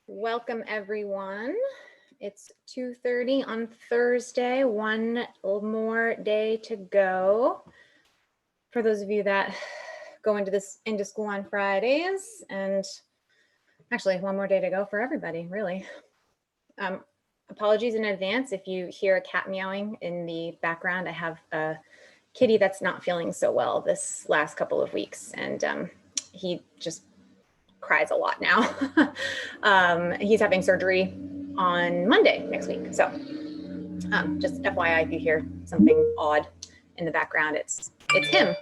Welcome everyone. It's 2:30 on Thursday, one more day to go. For those of you that go into school on Fridays, and actually one more day to go for everybody, really. Apologies in advance if you hear a cat meowing in the background. I have a kitty that's not feeling so well this last couple of weeks, and he just cries a lot now. He's having surgery on Monday next week. So just FYI, if you hear something odd in the background, it's him.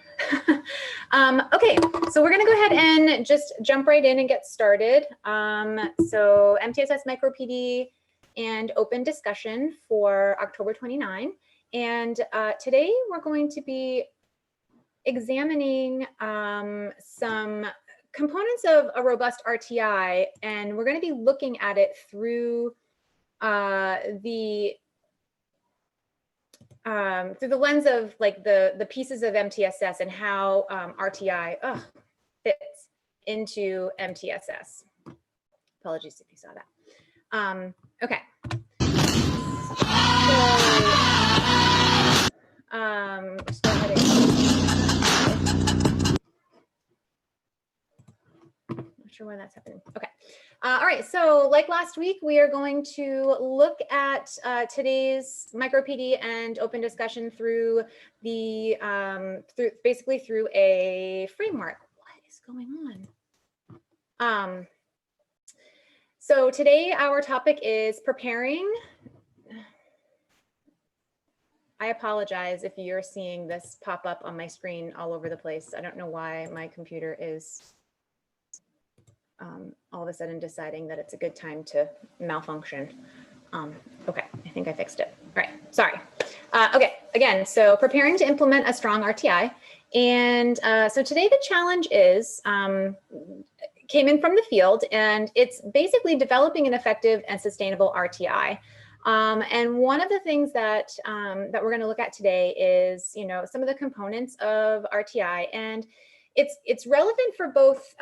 Okay, so we're gonna go ahead and just jump right in and get started. So MTSS MicroPD and open discussion for October 29. And today we're going to be examining some components of a robust RTI, and we're going to be looking at it through the lens of like the pieces of MTSS and how RTI fits into MTSS. Apologies if you saw that. Okay. So, just go ahead and not sure why that's happening. Okay. All right. So like last week, we are going to look at today's MicroPD and open discussion through the basically through a framework. What is going on? So today our topic is preparing. I apologize if you're seeing this pop up on my screen all over the place. I don't know why my computer is all of a sudden deciding that it's a good time to malfunction. Okay, I think I fixed it. All right, sorry. Okay, again, so preparing to implement a strong RTI. And so today the challenge is, came in from the field, and it's basically developing an effective and sustainable RTI. And one of the things that that we're going to look at today is, some of the components of RTI, and it's relevant for both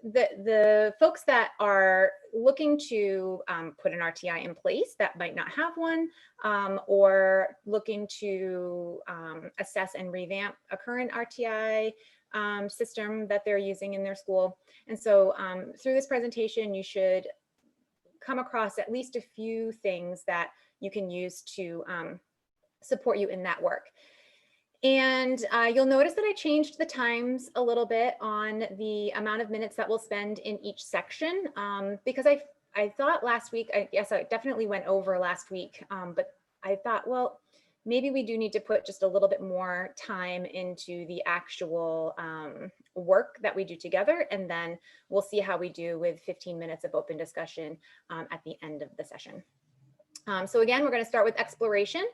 the folks that are looking to put an RTI in place that might not have one, or looking to assess and revamp a current RTI system that they're using in their school. And so through this presentation, you should come across at least a few things that you can use to support you in that work. And you'll notice that I changed the times a little bit on the amount of minutes that we'll spend in each section, because I thought last week, I definitely went over last week, but I thought, well, maybe we do need to put just a little bit more time into the actual work that we do together, and then we'll see how we do with 15 minutes of open discussion at the end of the session. So again, we're going to start with exploration.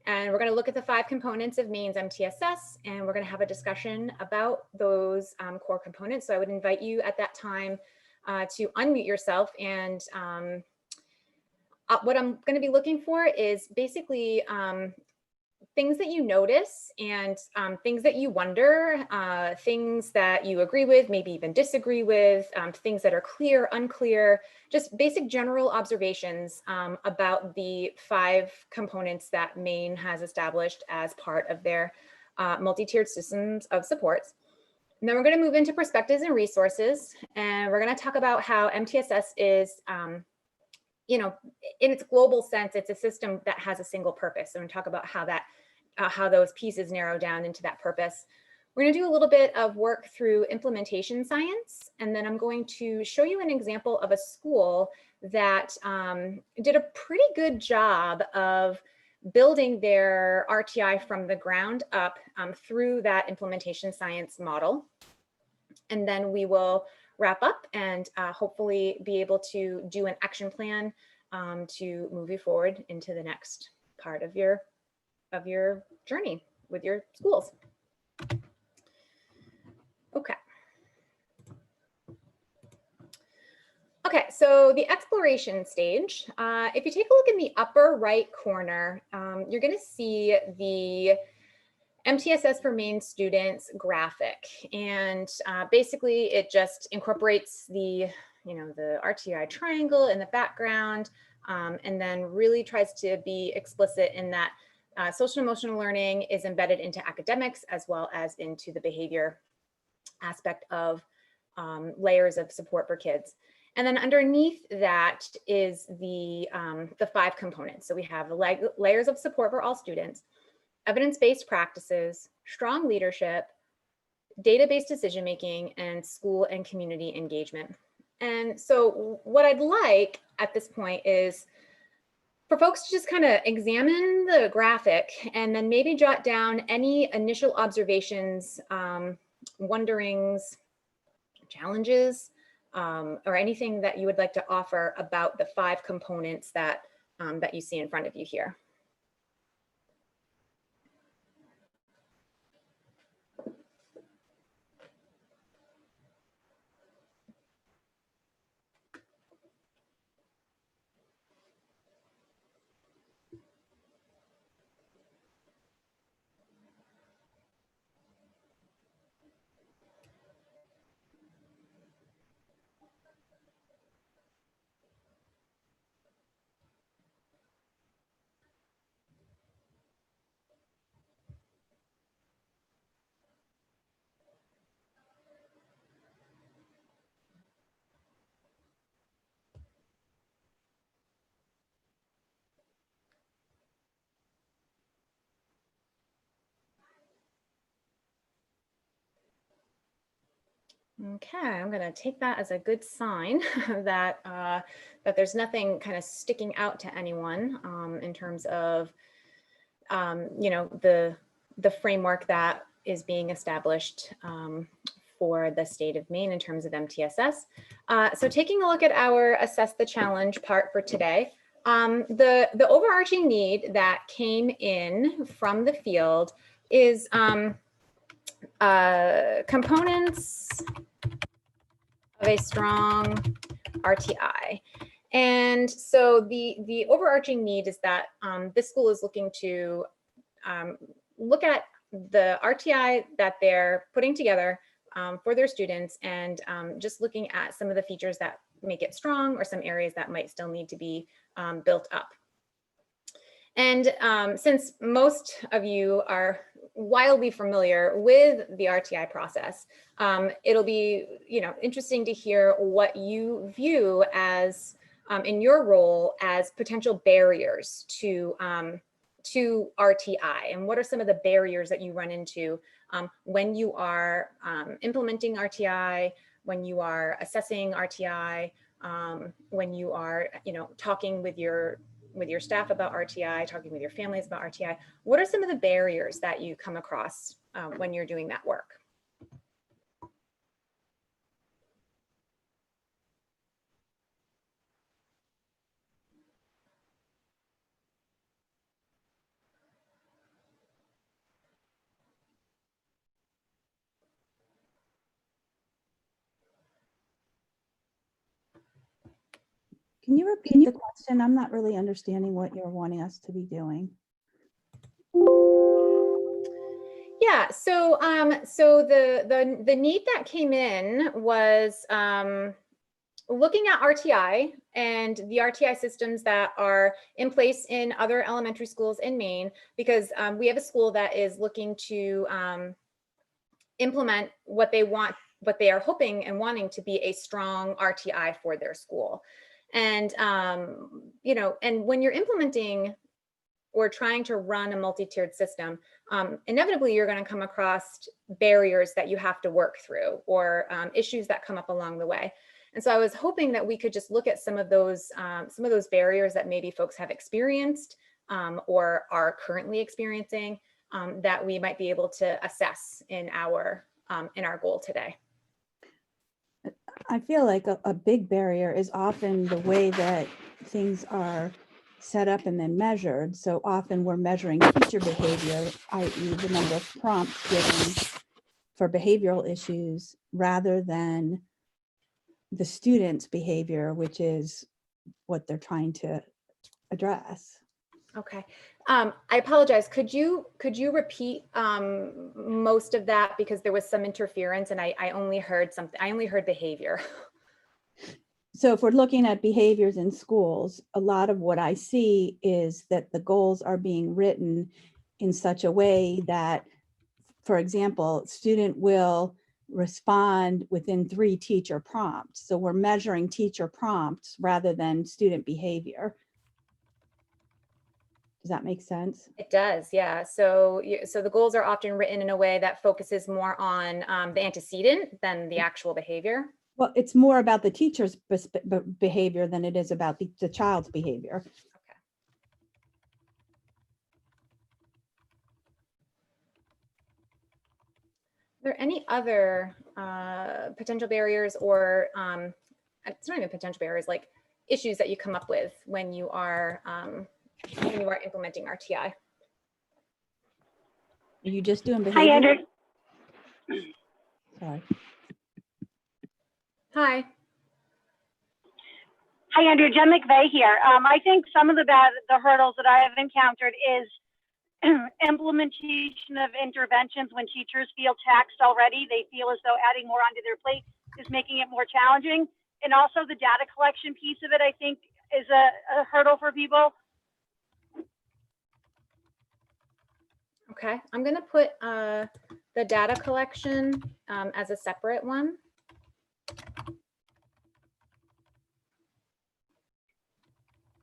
And we're going to look at the 5 components of Maine's MTSS, and we're going to have a discussion about those core components. So I would invite you at that time to unmute yourself. And what I'm going to be looking for is basically things that you notice and things that you wonder, things that you agree with, maybe even disagree with, things that are clear, unclear, just basic general observations about the 5 components that Maine has established as part of their multi-tiered systems of supports. And then we're going to move into perspectives and resources, and we're going to talk about how MTSS is, in its global sense, it's a system that has a single purpose. So we're going to talk about how that how those pieces narrow down into that purpose. We're going to do a little bit of work through implementation science, and then I'm going to show you an example of a school that did a pretty good job of building their RTI from the ground up through that implementation science model. And then we will wrap up and hopefully be able to do an action plan to move you forward into the next part of your journey with your schools. Okay. Okay, so the exploration stage, if you take a look in the upper right corner, you're going to see the MTSS for Maine students graphic. And basically it just incorporates the the RTI triangle in the background, and then really tries to be explicit in that social emotional learning is embedded into academics as well as into the behavior aspect of layers of support for kids. And then underneath that is the 5 components. So we have the layers of support for all students, evidence-based practices, strong leadership, data-based decision-making, and school and community engagement. And so what I'd like at this point is for folks to just kind of examine the graphic and then maybe jot down any initial observations, wonderings, challenges, or anything that you would like to offer about the 5 components that, that you see in front of you here. Okay, I'm going to take that as a good sign that that there's nothing kind of sticking out to anyone in terms of the framework that is being established for the state of Maine in terms of MTSS. So taking a look at our assess the challenge part for today, the overarching need that came in from the field is components of a strong RTI. And so the overarching need is that this school is looking to look at the RTI that they're putting together for their students and just looking at some of the features that make it strong or some areas that might still need to be built up. And since most of you are wildly familiar with the RTI process, it'll be interesting to hear what you view as in your role as potential barriers to RTI, and what are some of the barriers that you run into when you are implementing RTI, when you are assessing RTI, when you are talking with your staff about RTI, talking with your families about RTI. What are some of the barriers that you come across when you're doing that work? Can you repeat the question? I'm not really understanding what you're wanting us to be doing. Yeah, so the need that came in was looking at RTI and the RTI systems that are in place in other elementary schools in Maine, because we have a school that is looking to implement what they want, what they are hoping and wanting to be a strong RTI for their school. And, and when you're implementing or trying to run a multi-tiered system, inevitably you're going to come across barriers that you have to work through or issues that come up along the way. And so I was hoping that we could just look at some of those barriers that maybe folks have experienced or are currently experiencing that we might be able to assess in our goal today. I feel like a big barrier is often the way that things are set up and then measured. So often we're measuring teacher behavior, i.e. the number of prompts given for behavioral issues rather than the student's behavior, which is what they're trying to address. Okay, I apologize. Could you repeat most of that, because there was some interference and I only heard something. I only heard behavior. So if we're looking at behaviors in schools, a lot of what I see is that the goals are being written in such a way that, for example, student will respond within 3 teacher prompts. So we're measuring teacher prompts rather than student behavior. Does that make sense? It does, yeah. So, so the goals are often written in a way that focuses more on the antecedent than the actual behavior. Well, it's more about the teacher's behavior than it is about the child's behavior. Okay. Are there any other potential barriers or it's not even potential barriers, like issues that you come up with when you are implementing RTI? Are you just doing behavior? Hi, Andrew. Sorry. Hi. Hi, Andrew. Jen McVeigh here. I think some of the hurdles that I have encountered is implementation of interventions when teachers feel taxed already. They feel as though adding more onto their plate is making it more challenging. And also the data collection piece of it, I think, is a hurdle for people. Okay, I'm going to put the data collection as a separate one.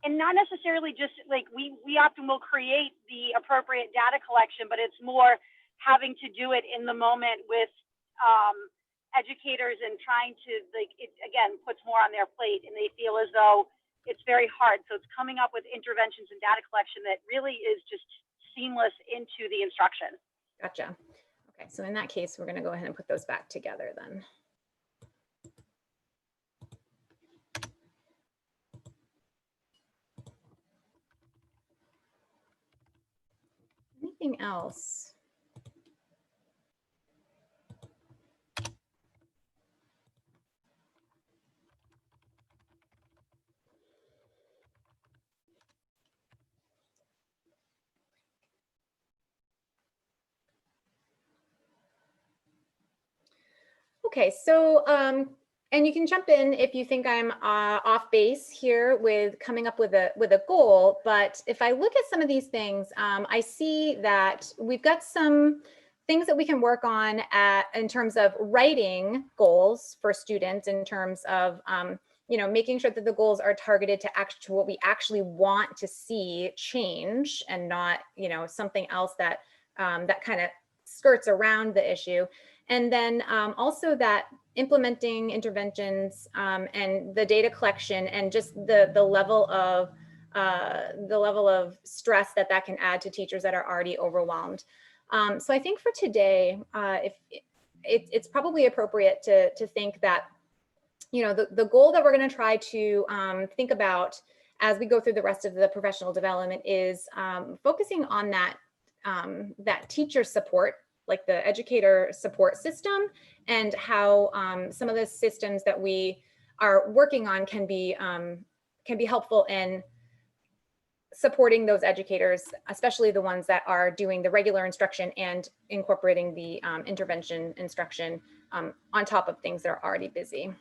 And not necessarily just like we often will create the appropriate data collection, but it's more having to do it in the moment with educators and trying to, like, it again puts more on their plate and they feel as though it's very hard. So it's coming up with interventions and data collection that really is just seamless into the instruction. Gotcha. Okay, so in that case, we're going to go ahead and put those back together then. Anything else? Okay, so and you can jump in if you think I'm off base here with coming up with a goal. But if I look at some of these things, I see that we've got some things that we can work on in terms of writing goals for students, in terms of making sure that the goals are targeted to what we actually want to see change, and not something else that that kind of skirts around the issue. And then also that implementing interventions and the data collection and just the level of stress that can add to teachers that are already overwhelmed. So I think for today, it's probably appropriate to think that the goal that we're going to try to think about as we go through the rest of the professional development is focusing on that teacher support, like the educator support system, and how some of the systems that we are working on can be helpful in supporting those educators, especially the ones that are doing the regular instruction and incorporating the intervention instruction on top of things that are already busy.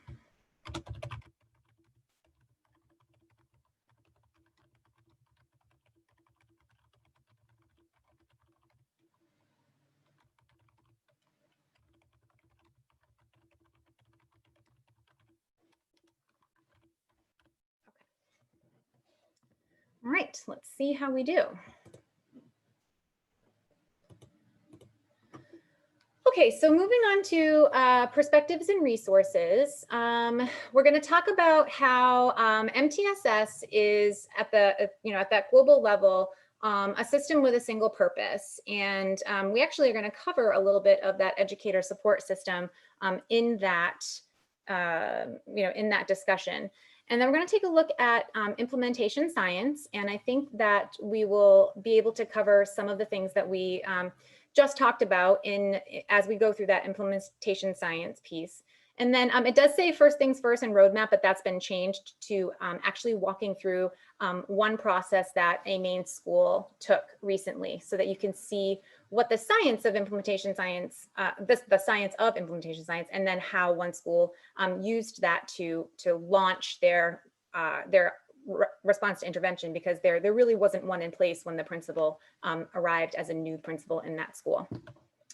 All right, let's see how we do. Okay, so moving on to perspectives and resources, we're going to talk about how MTSS is at the at that global level a system with a single purpose, and we actually are going to cover a little bit of that educator support system in that in that discussion. And then we're going to take a look at implementation science, and I think that we will be able to cover some of the things that we just talked about as we go through that implementation science piece. And then it does say first things first and roadmap, but that's been changed to actually walking through one process that a Maine school took recently, so that you can see what the science of implementation science, the science of implementation science, and then how one school used that to launch their response to intervention, because there really wasn't one in place when the principal arrived as a new principal in that school.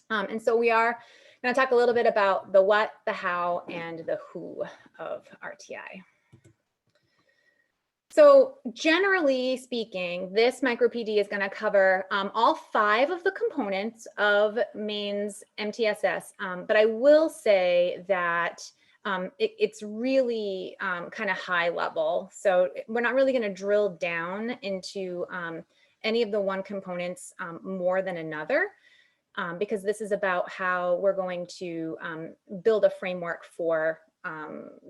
And so we are going to talk a little bit about the what, the how, and the who of RTI. So generally speaking, this MicroPD is going to cover all 5 of the components of Maine's MTSS, but I will say that it's really kind of high level. So we're not really going to drill down into any of the one components more than another, because this is about how we're going to build a framework for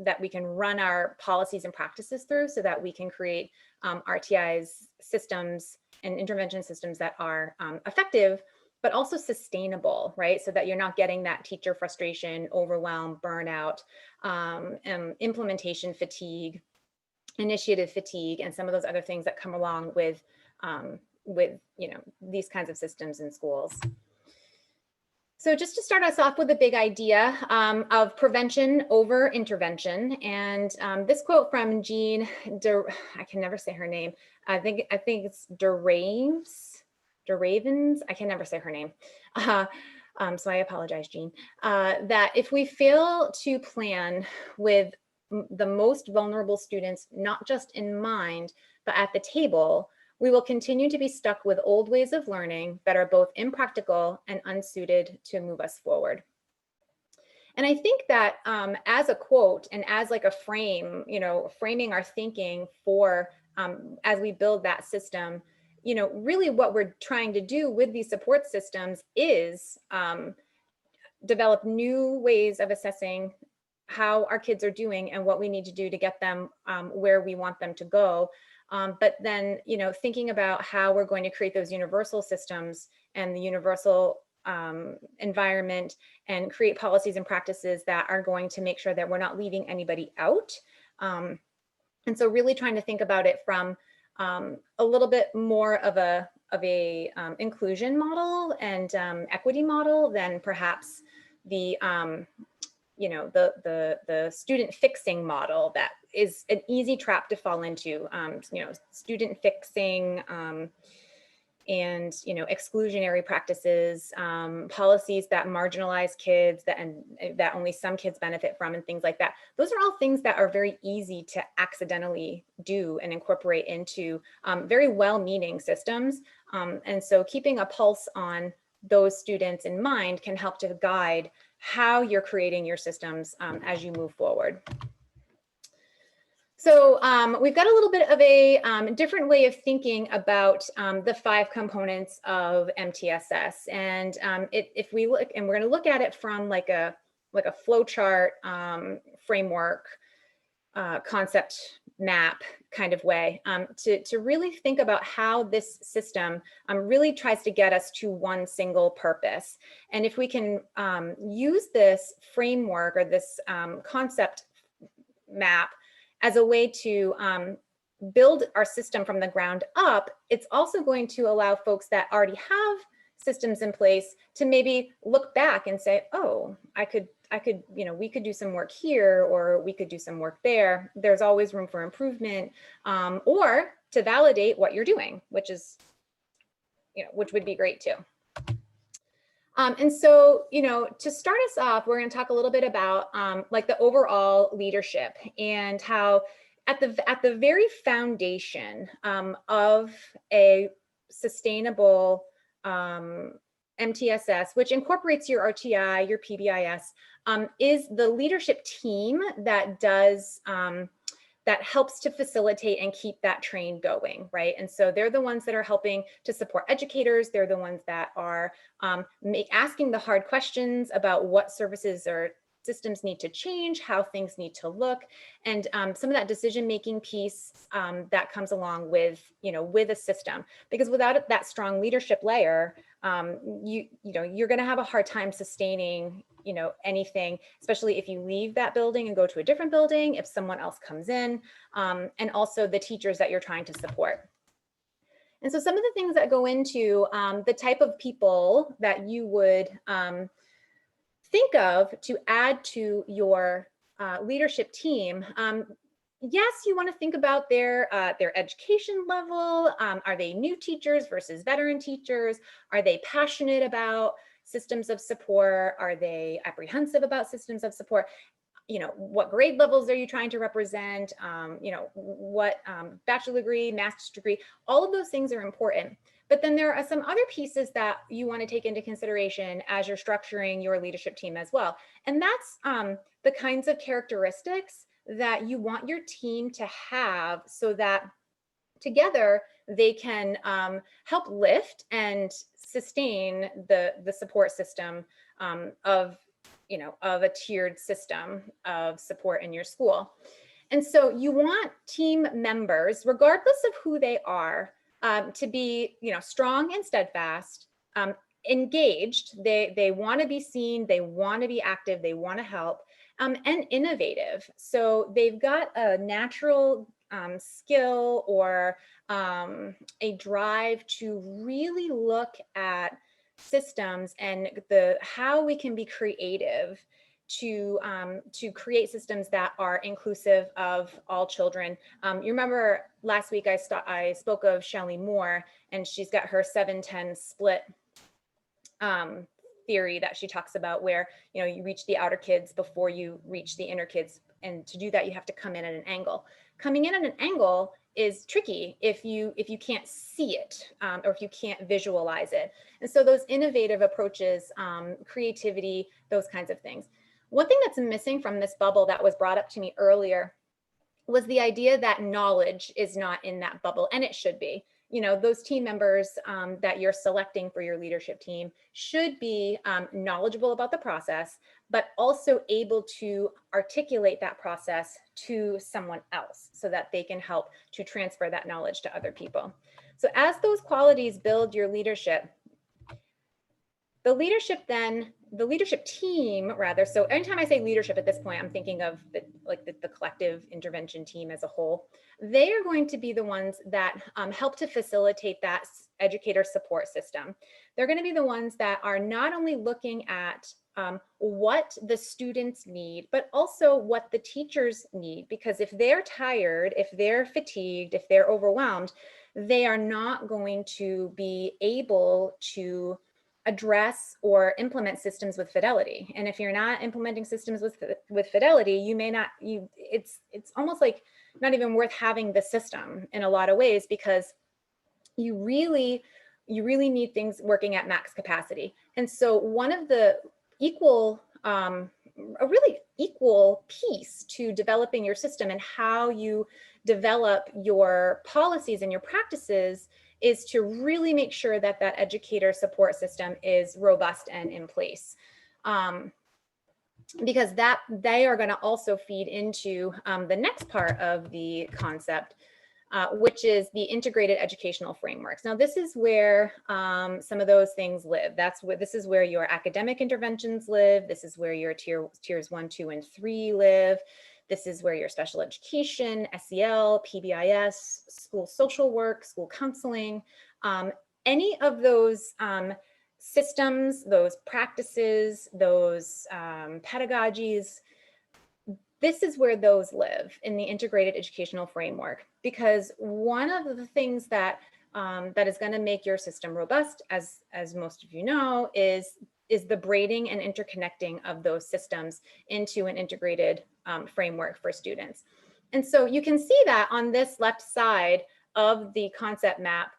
that we can run our policies and practices through, so that we can create RTI's systems and intervention systems that are effective, but also sustainable, right? So that you're not getting that teacher frustration, overwhelm, burnout, implementation fatigue, initiative fatigue, and some of those other things that come along with these kinds of systems in schools. So just to start us off with a big idea of prevention over intervention, and this quote from Jean, I can never say her name. I think it's Deravens. I can never say her name. So I apologize, Jean. That if we fail to plan with the most vulnerable students, not just in mind, but at the table, we will continue to be stuck with old ways of learning that are both impractical and unsuited to move us forward. And I think that as a quote and as like a frame, framing our thinking for as we build that system, really what we're trying to do with these support systems is develop new ways of assessing how our kids are doing and what we need to do to get them where we want them to go. But then, thinking about how we're going to create those universal systems and the universal environment, and create policies and practices that are going to make sure that we're not leaving anybody out. And so really trying to think about it from a little bit more of a inclusion model and equity model than perhaps the the student fixing model that is an easy trap to fall into, student fixing and, exclusionary practices, policies that marginalize kids that only some kids benefit from, and things like that. Those are all things that are very easy to accidentally do and incorporate into very well-meaning systems. And so keeping a pulse on those students in mind can help to guide how you're creating your systems as you move forward. So we've got a little bit of a different way of thinking about the 5 components of MTSS. And if we look, and we're going to look at it from like a flowchart framework concept map kind of way, to really think about how this system really tries to get us to one single purpose. And if we can use this framework or this concept map as a way to build our system from the ground up, it's also going to allow folks that already have systems in place to maybe look back and say, oh, we could do some work here, or we could do some work there. There's always room for improvement, or to validate what you're doing, which is, which would be great too. And so, to start us off, we're going to talk a little bit about like the overall leadership, and how at the very foundation of a sustainable MTSS, which incorporates your RTI, your PBIS, is the leadership team that does that helps to facilitate and keep that train going, right? And so they're the ones that are helping to support educators. They're the ones that are asking the hard questions about what services or systems need to change, how things need to look, and some of that decision-making piece that comes along with, with a system. Because without that strong leadership layer, you're going to have a hard time sustaining, anything, especially if you leave that building and go to a different building, if someone else comes in, and also the teachers that you're trying to support. And so some of the things that go into the type of people that you would think of to add to your leadership team. Yes, you want to think about their education level. Are they new teachers versus veteran teachers? Are they passionate about systems of support? Are they apprehensive about systems of support? You know, what grade levels are you trying to represent? You know, what bachelor degree, master's degree, all of those things are important. But then there are some other pieces that you want to take into consideration as you're structuring your leadership team as well. And that's the kinds of characteristics that you want your team to have so that together they can help lift and sustain the support system of a tiered system of support in your school. And so you want team members, regardless of who they are, to be, strong and steadfast, engaged. They want to be seen, they want to be active, they want to help, and innovative. So they've got a natural skill or a drive to really look at systems and how we can be creative to create systems that are inclusive of all children. You remember last week I spoke of Shelley Moore, and she's got her 7-10 split theory that she talks about, where you reach the outer kids before you reach the inner kids, and to do that you have to come in at an angle. Coming in at an angle is tricky if you can't see it or if you can't visualize it. And so those innovative approaches, creativity, those kinds of things. One thing that's missing from this bubble that was brought up to me earlier was the idea that knowledge is not in that bubble, and it should be. Those team members that you're selecting for your leadership team should be knowledgeable about the process, but also able to articulate that process to someone else so that they can help to transfer that knowledge to other people. So as those qualities build your leadership, the leadership team, rather, so anytime I say leadership at this point, I'm thinking of the collective intervention team as a whole. They are going to be the ones that help to facilitate that educator support system. They're going to be the ones that are not only looking at what the students need, but also what the teachers need, because if they're tired, if they're fatigued, if they're overwhelmed, they are not going to be able to address or implement systems with fidelity. And if you're not implementing systems with fidelity, you may not, it's almost like not even worth having the system in a lot of ways, because you really need things working at max capacity. And so one of the a really equal piece to developing your system and how you develop your policies and your practices is to really make sure that that educator support system is robust and in place. Because they are going to also feed into the next part of the concept, which is the integrated educational frameworks. Now, this is where some of those things live. This is where your academic interventions live. This is where your tiers 1, 2, and 3 live. This is where your special education, SEL, PBIS, school social work, school counseling, any of those systems, those practices, those pedagogies, this is where those live in the integrated educational framework. Because one of the things that is going to make your system robust, as most of you know, is the braiding and interconnecting of those systems into an integrated framework for students. And so you can see that on this left side of the concept map,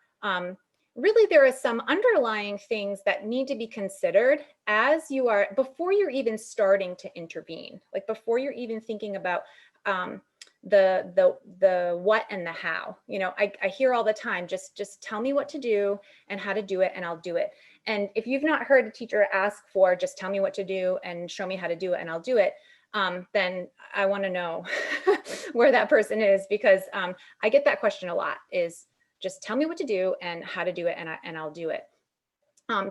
really there are some underlying things that need to be considered as you are, before you're even starting to intervene, like before you're even thinking about the what and the how. I hear all the time, just tell me what to do and how to do it, and I'll do it. And if you've not heard a teacher ask for just tell me what to do and show me how to do it and I'll do it, then I want to know where that person is, because I get that question a lot, is just tell me what to do and how to do it, and I'll do it.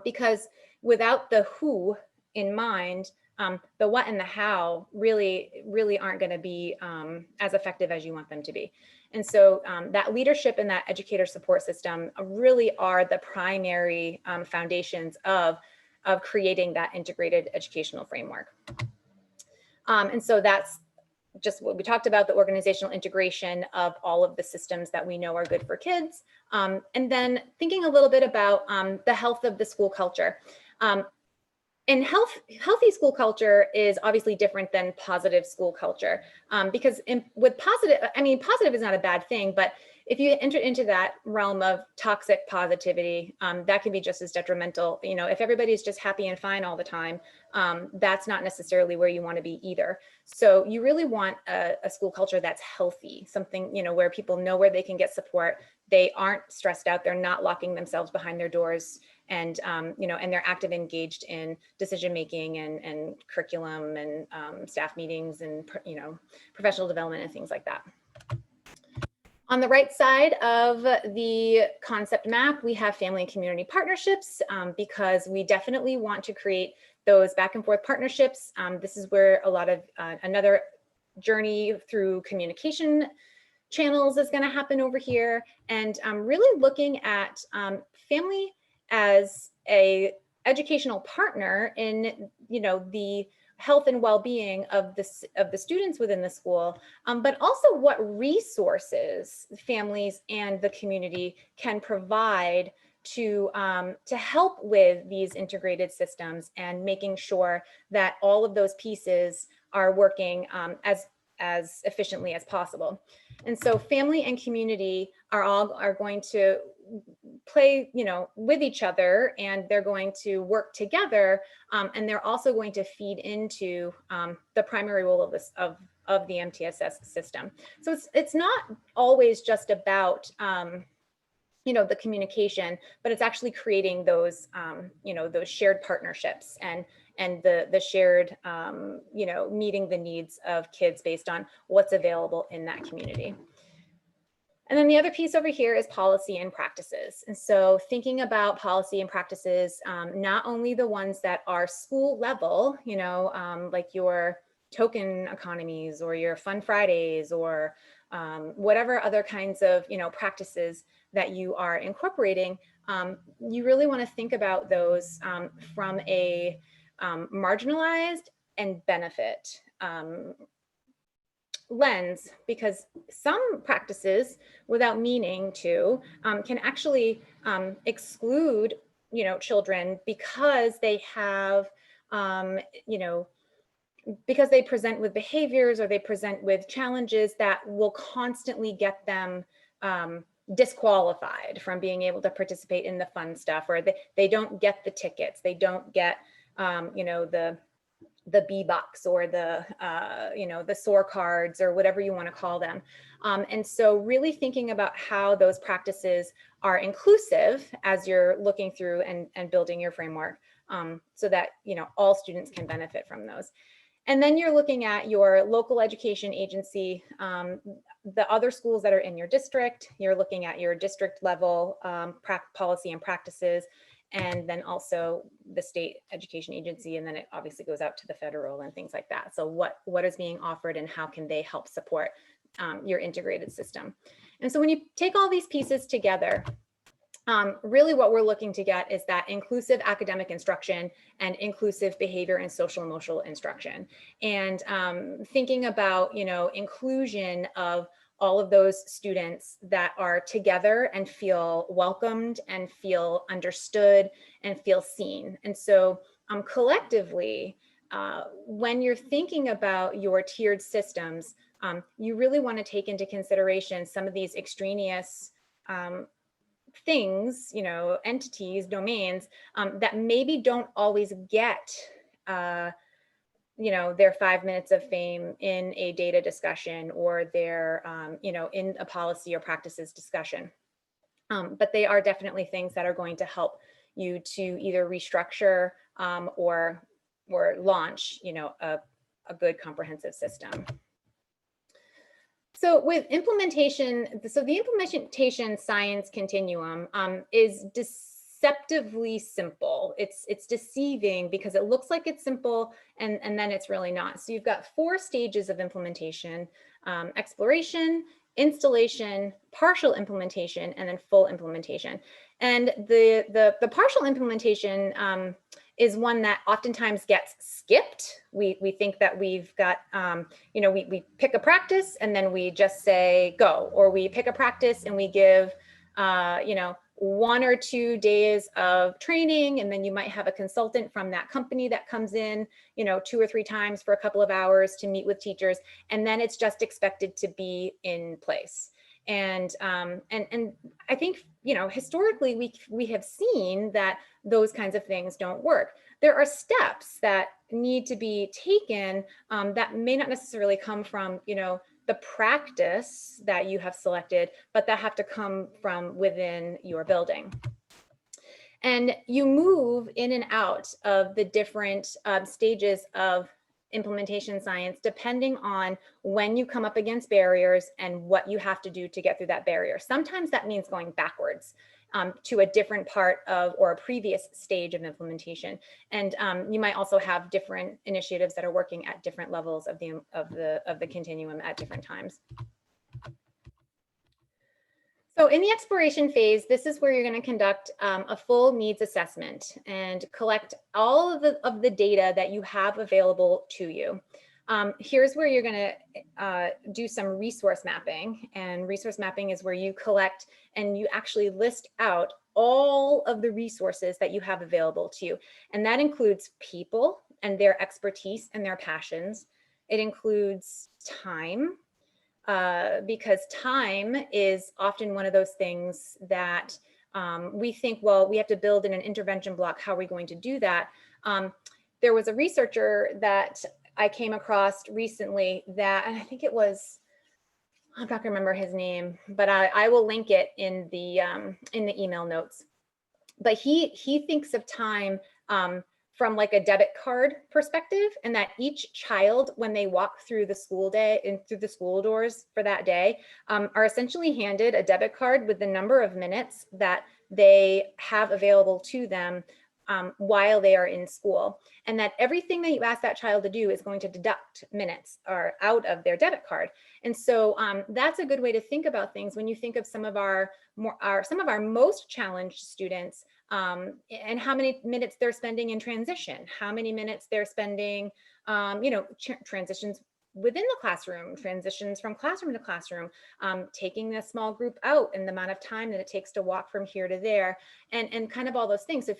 Because without the who in mind, the what and the how really aren't going to be as effective as you want them to be. And so that leadership and that educator support system really are the primary foundations of creating that integrated educational framework. And so that's just what we talked about, the organizational integration of all of the systems that we know are good for kids. And then thinking a little bit about the health of the school culture. And healthy school culture is obviously different than positive school culture, because with positive, I mean, positive is not a bad thing, but if you enter into that realm of toxic positivity, that can be just as detrimental. You know, if everybody's just happy and fine all the time, that's not necessarily where you want to be either. So you really want a school culture that's healthy, something, you know, where people know where they can get support. They aren't stressed out. They're not locking themselves behind their doors, and you know, and they're active, engaged in decision making and curriculum and staff meetings and, you know, professional development and things like that. On the right side of the concept map, we have family and community partnerships, because we definitely want to create those back and forth partnerships. This is where a lot of another journey through communication channels is going to happen over here, and really looking at family as a educational partner in, you know, the health and well-being of the students within the school, but also what resources families and the community can provide to help with these integrated systems, and making sure that all of those pieces are working as efficiently as possible. And so family and community are going to play, you know, with each other, and they're going to work together, and they're also going to feed into the primary role of this of the MTSS system. So it's not always just about you know, the communication, but it's actually creating those you know, those shared partnerships and the shared you know, meeting the needs of kids based on what's available in that community. And then the other piece over here is policy and practices. And so thinking about policy and practices, not only the ones that are school level, you know, like your token economies or your Fun Fridays or whatever other kinds of, you know, practices that you are incorporating, you really want to think about those from a marginalized and benefit lens, because some practices, without meaning to, can actually exclude, you know, children because they have, you know, because they present with behaviors or they present with challenges that will constantly get them disqualified from being able to participate in the fun stuff, or they don't get the tickets, they don't get, you know, the B-Bucks or the, you know, the SOAR cards or whatever you want to call them. And so really thinking about how those practices are inclusive as you're looking through and building your framework, so that, you know, all students can benefit from those. And then you're looking at your local education agency, the other schools that are in your district, you're looking at your district level policy and practices, and then also the state education agency, and then it obviously goes out to the federal and things like that. So what is being offered and how can they help support your integrated system? And so when you take all these pieces together, really what we're looking to get is that inclusive academic instruction and inclusive behavior and social emotional instruction. And thinking about, you know, inclusion of all of those students that are together and feel welcomed and feel understood and feel seen. And so collectively, when you're thinking about your tiered systems, you really want to take into consideration some of these extraneous things, you know, entities, domains that maybe don't always get you know, their 5 minutes of fame in a data discussion or their, you know, in a policy or practices discussion. But they are definitely things that are going to help you to either restructure or launch, you know, a good comprehensive system. So with implementation, so the implementation science continuum is deceptively simple. It's deceiving because it looks like it's simple and then it's really not. So you've got 4 stages of implementation: exploration, installation, partial implementation, and then full implementation. And the partial implementation is one that oftentimes gets skipped. We think that we've got, we pick a practice and then we just say go, or we pick a practice and we give, 1 or 2 days of training, and then you might have a consultant from that company that comes in, 2 or 3 times for a couple of hours to meet with teachers, and then it's just expected to be in place. And I think, historically we have seen that those kinds of things don't work. There are steps that need to be taken that may not necessarily come from, the practice that you have selected, but that have to come from within your building. And you move in and out of the different stages of implementation science depending on when you come up against barriers and what you have to do to get through that barrier. Sometimes that means going backwards to a different part of or a previous stage of implementation. And you might also have different initiatives that are working at different levels of the continuum at different times. So in the exploration phase, this is where you're going to conduct a full needs assessment and collect all of the data that you have available to you. Here's where you're going to do some resource mapping, and resource mapping is where you collect and you actually list out all of the resources that you have available to you. And that includes people and their expertise and their passions. It includes time, because time is often one of those things that we think, well, we have to build in an intervention block. How are we going to do that? There was a researcher that I came across recently that, and I think it was, I'm not gonna remember his name, but I will link it in the email notes. But he thinks of time from like a debit card perspective, and that each child, when they walk through the school day and through the school doors for that day, are essentially handed a debit card with the number of minutes that they have available to them while they are in school, and that everything that you ask that child to do is going to deduct minutes or out of their debit card. And so that's a good way to think about things when you think of some of our most challenged students, and how many minutes they're spending in transition, how many minutes they're spending, transitions within the classroom, transitions from classroom to classroom, taking a small group out and the amount of time that it takes to walk from here to there, and kind of all those things. If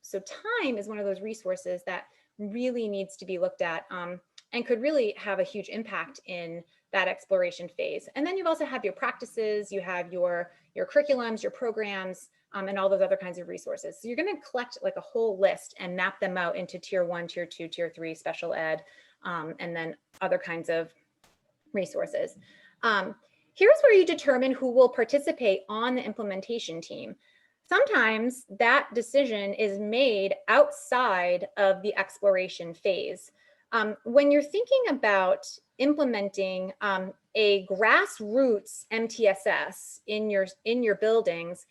so time is one of those resources that really needs to be looked at and could really have a huge impact in that exploration phase. And then you also have your practices, you have your curriculums, your programs, and all those other kinds of resources. So you're going to collect like a whole list and map them out into tier 1, tier 2, tier 3, special ed, and then other kinds of resources. Here's where you determine who will participate on the implementation team. Sometimes that decision is made outside of the exploration phase. When you're thinking about implementing a grassroots MTSS in your buildings,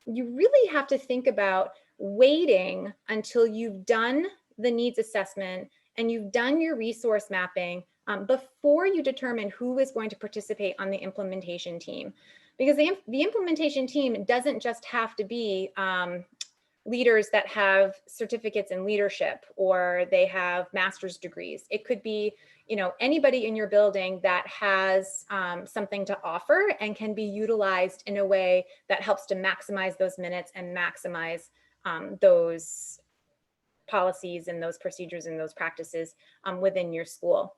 you really have to think about waiting until you've done the needs assessment and you've done your resource mapping before you determine who is going to participate on the implementation team. Because the implementation team doesn't just have to be leaders that have certificates in leadership or they have master's degrees. It could be, anybody in your building that has something to offer and can be utilized in a way that helps to maximize those minutes and maximize those policies and those procedures and those practices within your school.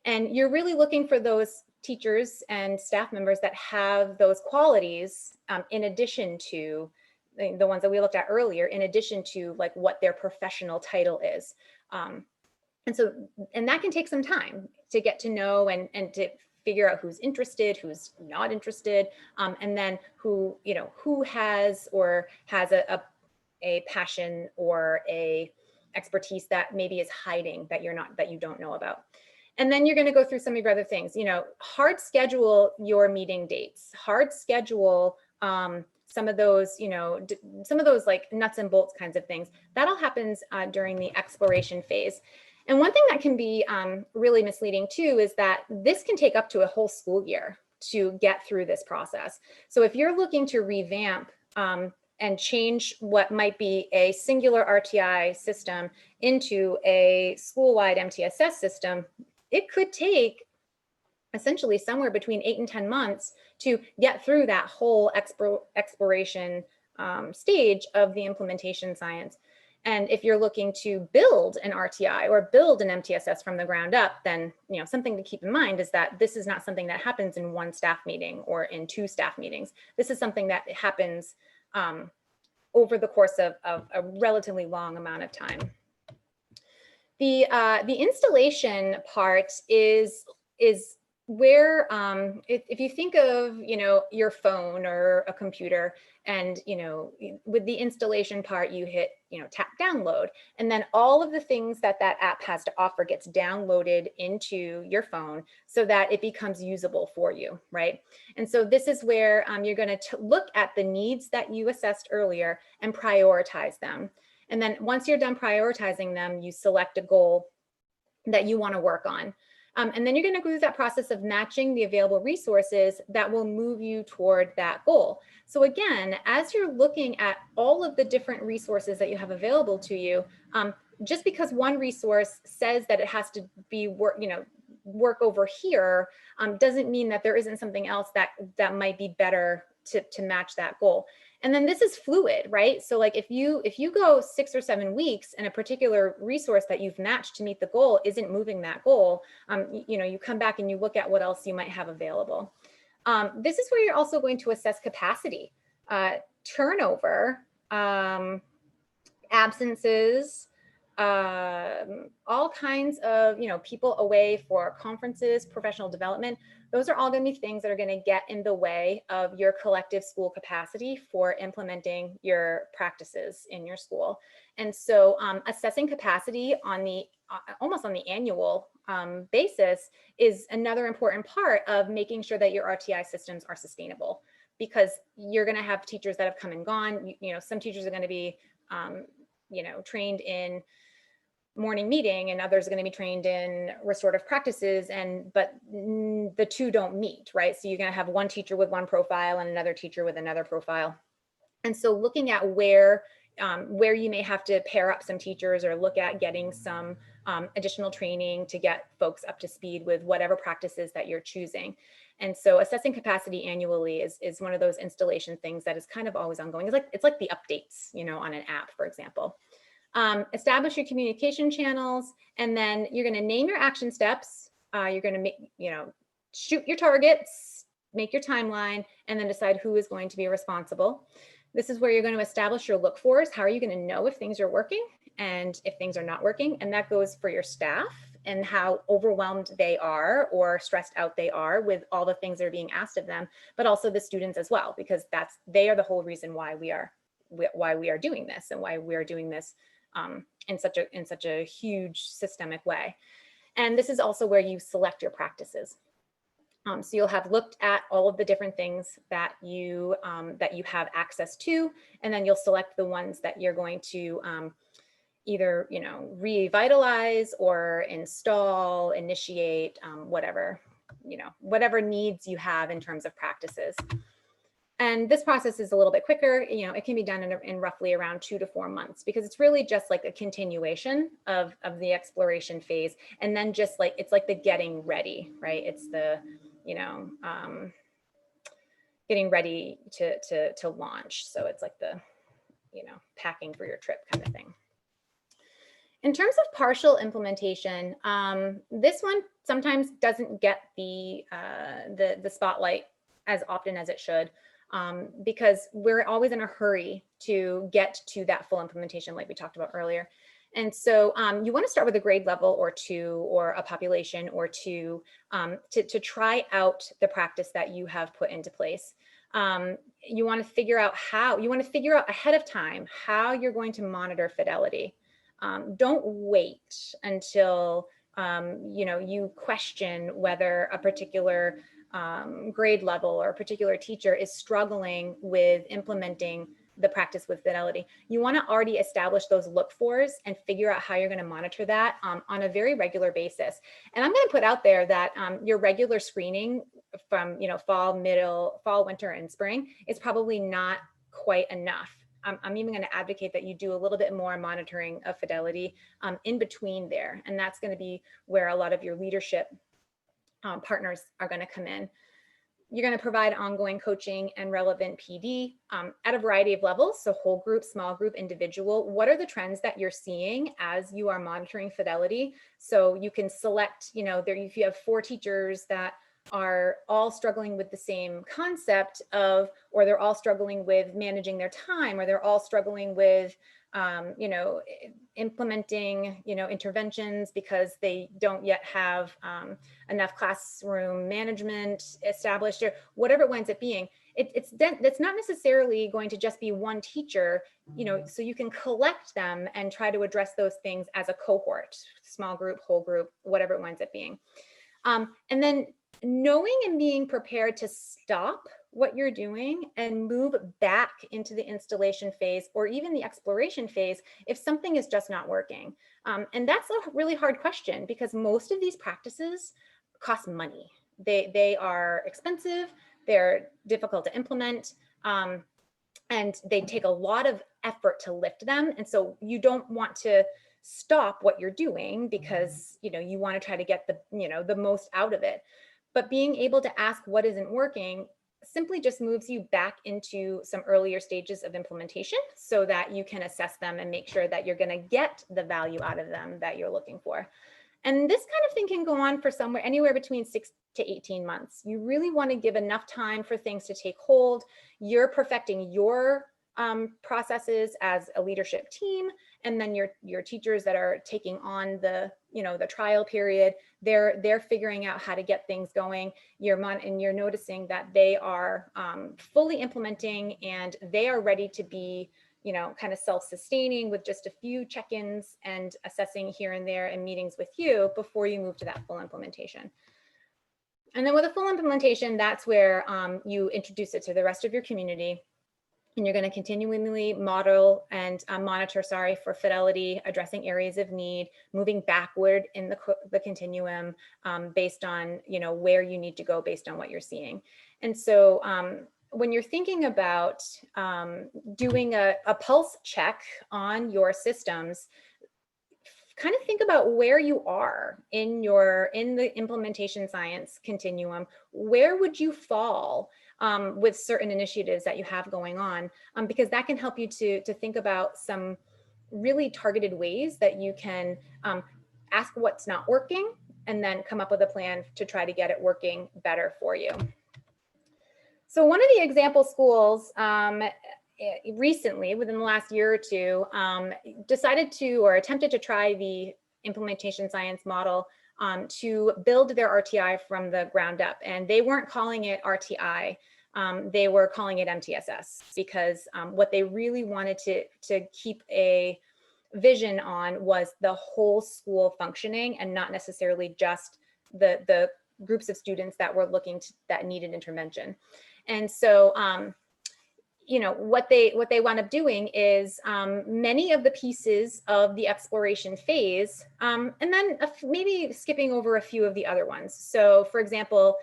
And you're really looking for those teachers and staff members that have those qualities in addition to the ones that we looked at earlier, in addition to like what their professional title is. And that can take some time to get to know and to figure out who's interested, who's not interested, and then who has a passion or a expertise that maybe is hiding that you don't know about. And then you're going to go through some of your other things, hard schedule your meeting dates, hard schedule some of those, you know, some of those like nuts and bolts kinds of things, that all happens during the exploration phase. And one thing that can be really misleading too is that this can take up to a whole school year to get through this process. So if you're looking to revamp and change what might be a singular RTI system into a school-wide MTSS system, it could take essentially somewhere between 8 and 10 months to get through that whole exploration stage of the implementation science. And if you're looking to build an RTI or build an MTSS from the ground up, then, you know, something to keep in mind is that this is not something that happens in one staff meeting or in 2 staff meetings. This is something that happens over the course of a relatively long amount of time. The installation part is where if you think of, you know, your phone or a computer, and, you know, with the installation part, you hit, you know, tap download, and then all of the things that that app has to offer gets downloaded into your phone so that it becomes usable for you, right? And so this is where you're going to look at the needs that you assessed earlier and prioritize them. And then once you're done prioritizing them, you select a goal that you want to work on. And then you're going to go through that process of matching the available resources that will move you toward that goal. So again, as you're looking at all of the different resources that you have available to you, just because one resource says that it has to be work over here, doesn't mean that there isn't something else that might be better to match that goal. And then this is fluid, right? So like if you go 6 or 7 weeks and a particular resource that you've matched to meet the goal isn't moving that goal, you know, you come back and you look at what else you might have available. This is where you're also going to assess capacity, turnover, absences, all kinds of, you know, people away for conferences, professional development. Those are all going to be things that are going to get in the way of your collective school capacity for implementing your practices in your school. And so assessing capacity on the almost on the annual basis is another important part of making sure that your RTI systems are sustainable, because you're going to have teachers that have come and gone. You know, some teachers are going to be you know, trained in morning meeting, and others are going to be trained in restorative practices, but the two don't meet, right? So you're going to have one teacher with one profile and another teacher with another profile. And so looking at where you may have to pair up some teachers or look at getting some additional training to get folks up to speed with whatever practices that you're choosing. And so assessing capacity annually is one of those installation things that is kind of always ongoing. It's like the updates, you know, on an app, for example. Establish your communication channels, and then you're going to name your action steps. You're going to make, you know, shoot your targets, make your timeline, and then decide who is going to be responsible. This is where you're going to establish your look fors. How are you going to know if things are working and if things are not working? And that goes for your staff and how overwhelmed they are or stressed out they are with all the things that are being asked of them, but also the students as well, because they are the whole reason why we are doing this and why we are doing this in such a huge systemic way. And this is also where you select your practices. So you'll have looked at all of the different things that you have access to, and then you'll select the ones that you're going to either, you know, revitalize or install, initiate, whatever, you know, whatever needs you have in terms of practices. And this process is a little bit quicker. You know, it can be done in roughly around 2 to 4 months, because it's really just like a continuation of the exploration phase. And then just like, it's like the getting ready, right? It's the, you know, getting ready to launch. So it's like the, you know, packing for your trip kind of thing. In terms of partial implementation, this one sometimes doesn't get the spotlight as often as it should. Because we're always in a hurry to get to that full implementation like we talked about earlier. And so you want to start with a grade level or 2 or a population or 2 to try out the practice that you have put into place. You want to figure out ahead of time how you're going to monitor fidelity. Don't wait until you know, you question whether a particular grade level or a particular teacher is struggling with implementing the practice with fidelity, you want to already establish those look-fors and figure out how you're going to monitor that on a very regular basis. And I'm going to put out there that your regular screening from fall, winter, and spring is probably not quite enough. I'm even going to advocate that you do a little bit more monitoring of fidelity in between there, and that's going to be where a lot of your leadership partners are going to come in. You're going to provide ongoing coaching and relevant PD at a variety of levels. So whole group, small group, individual. What are the trends that you're seeing as you are monitoring fidelity? So you can select, if you have 4 teachers that are all struggling with the same concept of, or they're all struggling with managing their time, or they're all struggling with implementing, interventions because they don't yet have enough classroom management established, or whatever it winds up being. It's not necessarily going to just be one teacher, so you can collect them and try to address those things as a cohort, small group, whole group, whatever it winds up being. And then knowing and being prepared to stop what you're doing and move back into the installation phase or even the exploration phase if something is just not working. And that's a really hard question because most of these practices cost money. They are expensive, they're difficult to implement, and they take a lot of effort to lift them. And so you don't want to stop what you're doing because you want to try to get the most out of it. But being able to ask what isn't working simply just moves you back into some earlier stages of implementation so that you can assess them and make sure that you're going to get the value out of them that you're looking for. And this kind of thing can go on for anywhere between 6 to 18 months. You really want to give enough time for things to take hold. You're perfecting your processes as a leadership team, and then your teachers that are taking on the trial period, they're figuring out how to get things going. And you're noticing that they are fully implementing and they are ready to be kind of self-sustaining with just a few check-ins and assessing here and there and meetings with you before you move to that full implementation. And then with a full implementation, that's where you introduce it to the rest of your community. And you're going to continually model and monitor, for fidelity, addressing areas of need, moving backward in the continuum based on, where you need to go based on what you're seeing. And so when you're thinking about doing a pulse check on your systems, kind of think about where you are in the implementation science continuum. Where would you fall with certain initiatives that you have going on, because that can help you to think about some really targeted ways that you can ask what's not working and then come up with a plan to try to get it working better for you. So one of the example schools recently, within the last year or two, decided to or attempted to try the implementation science model to build their RTI from the ground up. And they weren't calling it RTI. They were calling it MTSS because what they really wanted to keep a vision on was the whole school functioning and not necessarily just the groups of students that were that needed intervention. And so, what they wound up doing is many of the pieces of the exploration phase, and then maybe skipping over a few of the other ones. So for example,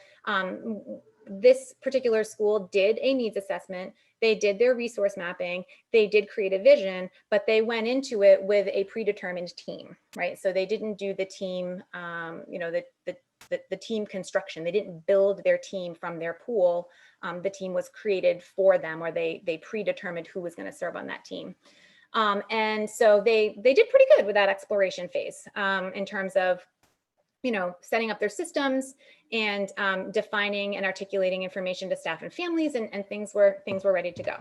this particular school did a needs assessment. They did their resource mapping. They did create a vision, but they went into it with a predetermined team, right? So they didn't do the team, the team construction. They didn't build their team from their pool. The team was created for them, or they predetermined who was going to serve on that team. And so they did pretty good with that exploration phase in terms of setting up their systems and defining and articulating information to staff and families, and things were ready to go.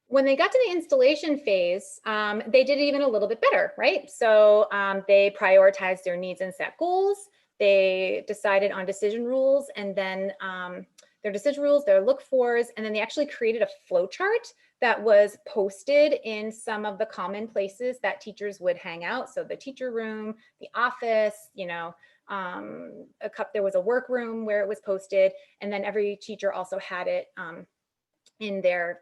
When they got to the installation phase, they did it even a little bit better, right? So they prioritized their needs and set goals. They decided on decision rules, and then their decision rules, their look-fors, and then they actually created a flow chart that was posted in some of the common places that teachers would hang out. So the teacher room, the office, there was a workroom where it was posted, and then every teacher also had it in their,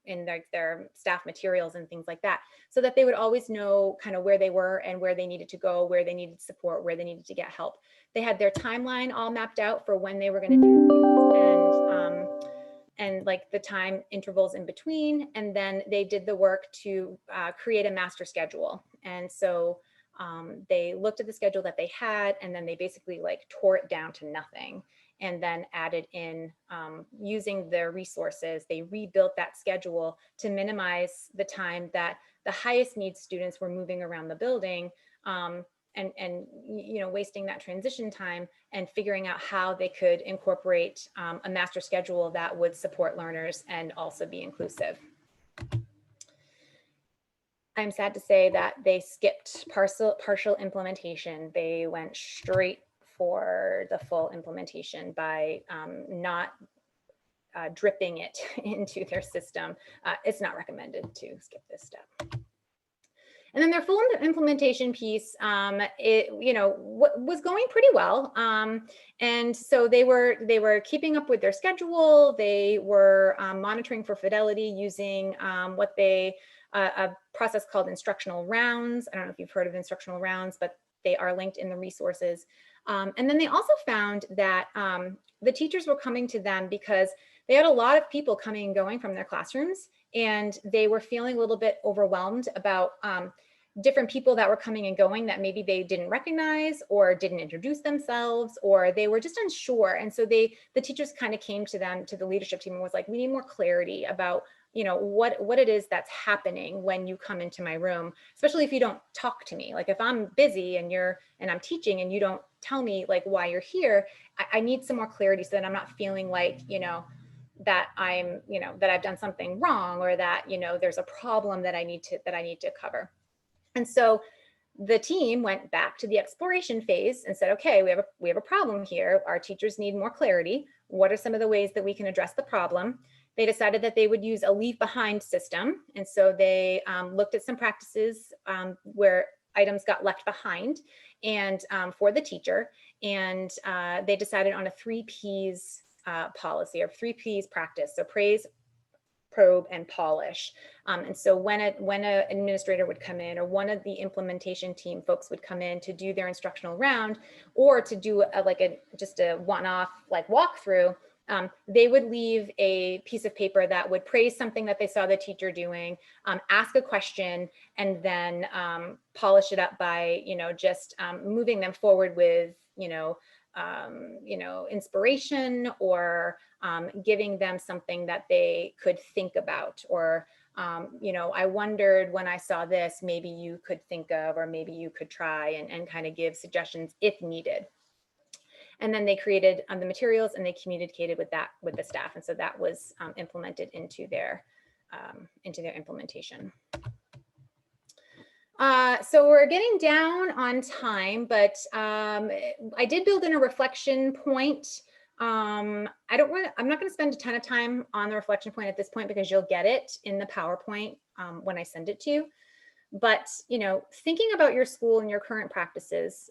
in their staff materials and things like that, so that they would always know kind of where they were and where they needed to go, where they needed support, where they needed to get help. They had their timeline all mapped out for when they were going to do things, and like the time intervals in between. And then they did the work to create a master schedule. And so they looked at the schedule that they had, and then they basically like tore it down to nothing, and then added in, using their resources, they rebuilt that schedule to minimize the time that the highest needs students were moving around the building, and wasting that transition time, and figuring out how they could incorporate a master schedule that would support learners and also be inclusive. I'm sad to say that they skipped partial implementation. They went straight for the full implementation by not dripping it into their system. It's not recommended to skip this step. And then their full implementation piece, was going pretty well. And so they were keeping up with their schedule. They were monitoring for fidelity using a process called instructional rounds. I don't know if you've heard of instructional rounds, but they are linked in the resources. And then they also found that the teachers were coming to them because they had a lot of people coming and going from their classrooms, and they were feeling a little bit overwhelmed about different people that were coming and going that maybe they didn't recognize or didn't introduce themselves, or they were just unsure. And so the teachers kind of came to them, to the leadership team, and was like, we need more clarity about what it is that's happening when you come into my room, especially if you don't talk to me. Like if I'm busy and I'm teaching and you don't tell me like why you're here, I need some more clarity so that I'm not feeling like, that that I've done something wrong, or that, there's a problem that I need to cover. And so the team went back to the exploration phase and said, okay, we have a problem here. Our teachers need more clarity. What are some of the ways that we can address the problem? They decided that they would use a leave behind system. And so they looked at some practices where items got left behind and for the teacher. And they decided on a 3 Ps policy, or 3 Ps practice. So praise, probe, and polish. And so when an administrator would come in, or one of the implementation team folks would come in to do their instructional round, or to do just a one-off like walkthrough, they would leave a piece of paper that would praise something that they saw the teacher doing, ask a question, and then polish it up by just moving them forward with inspiration, or giving them something that they could think about, or I wondered when I saw this, maybe you could think of, or maybe you could try, and kind of give suggestions if needed. And then they created the materials, and they communicated with the staff. And so that was implemented into their implementation. So we're getting down on time, but I did build in a reflection point. I'm not going to spend a ton of time on the reflection point at this point, because you'll get it in the PowerPoint when I send it to you. But, thinking about your school and your current practices,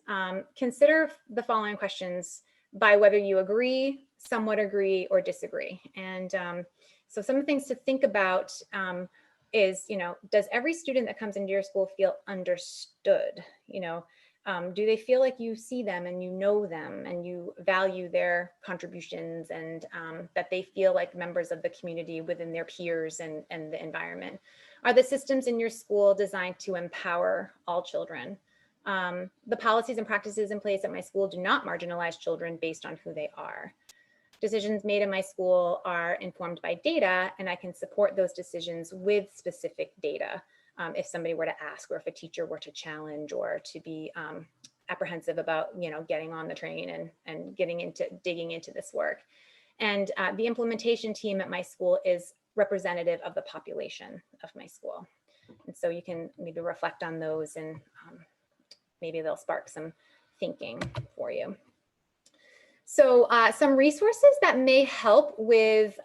consider the following questions by whether you agree, somewhat agree, or disagree. And so some of the things to think about is, does every student that comes into your school feel understood? Do they feel like you see them and you know them and you value their contributions, and that they feel like members of the community within their peers and the environment? Are the systems in your school designed to empower all children? The policies and practices in place at my school do not marginalize children based on who they are. Decisions made in my school are informed by data, and I can support those decisions with specific data if somebody were to ask, or if a teacher were to challenge, or to be apprehensive about getting on the train and digging into this work. And the implementation team at my school is representative of the population of my school. And so you can maybe reflect on those, and maybe they'll spark some thinking for you. So some resources that may help with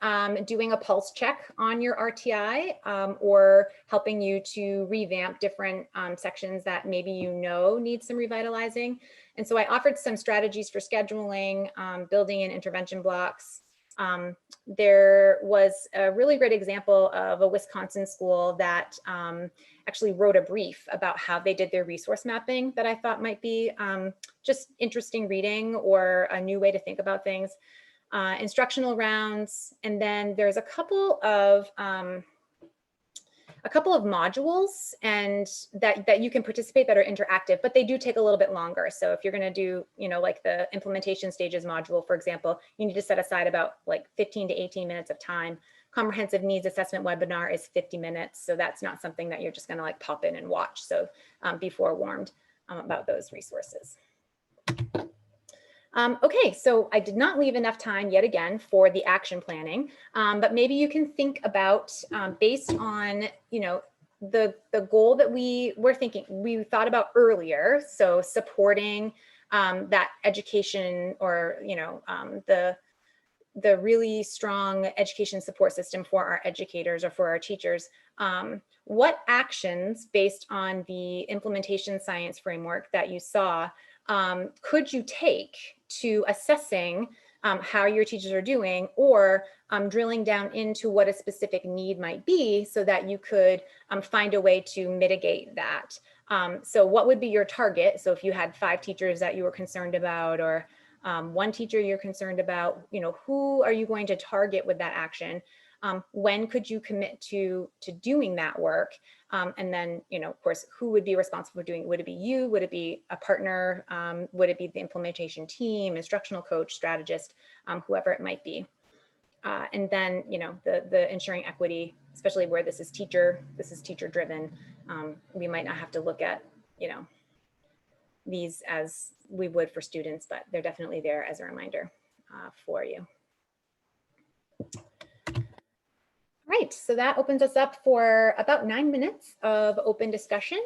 doing a pulse check on your RTI or helping you to revamp different sections that maybe you know need some revitalizing. And so I offered some strategies for scheduling, building in intervention blocks. There was a really great example of a Wisconsin school that actually wrote a brief about how they did their resource mapping that I thought might be just interesting reading or a new way to think about things. Instructional rounds, and then there's a couple of modules and that you can participate that are interactive, but they do take a little bit longer. So if you're going to do, like the implementation stages module, for example, you need to set aside about like 15 to 18 minutes of time. Comprehensive needs assessment webinar is 50 minutes. So that's not something that you're just going to like pop in and watch. So be forewarned about those resources. Okay, so I did not leave enough time yet again for the action planning, but maybe you can think about based on, the goal that we thought about earlier. So supporting that education or, the really strong education support system for our educators or for our teachers. What actions based on the implementation science framework that you saw could you take to assessing how your teachers are doing, or drilling down into what a specific need might be so that you could find a way to mitigate that? So what would be your target? So if you had 5 teachers that you were concerned about, or 1 teacher you're concerned about, who are you going to target with that action? When could you commit to doing that work? And then, of course, who would be responsible for doing it? Would it be you? Would it be a partner? Would it be the implementation team, instructional coach, strategist, whoever it might be? And then, the ensuring equity, especially where this is teacher driven. We might not have to look at, these as we would for students, but they're definitely there as a reminder for you. Right, so that opens us up for about 9 minutes of open discussion.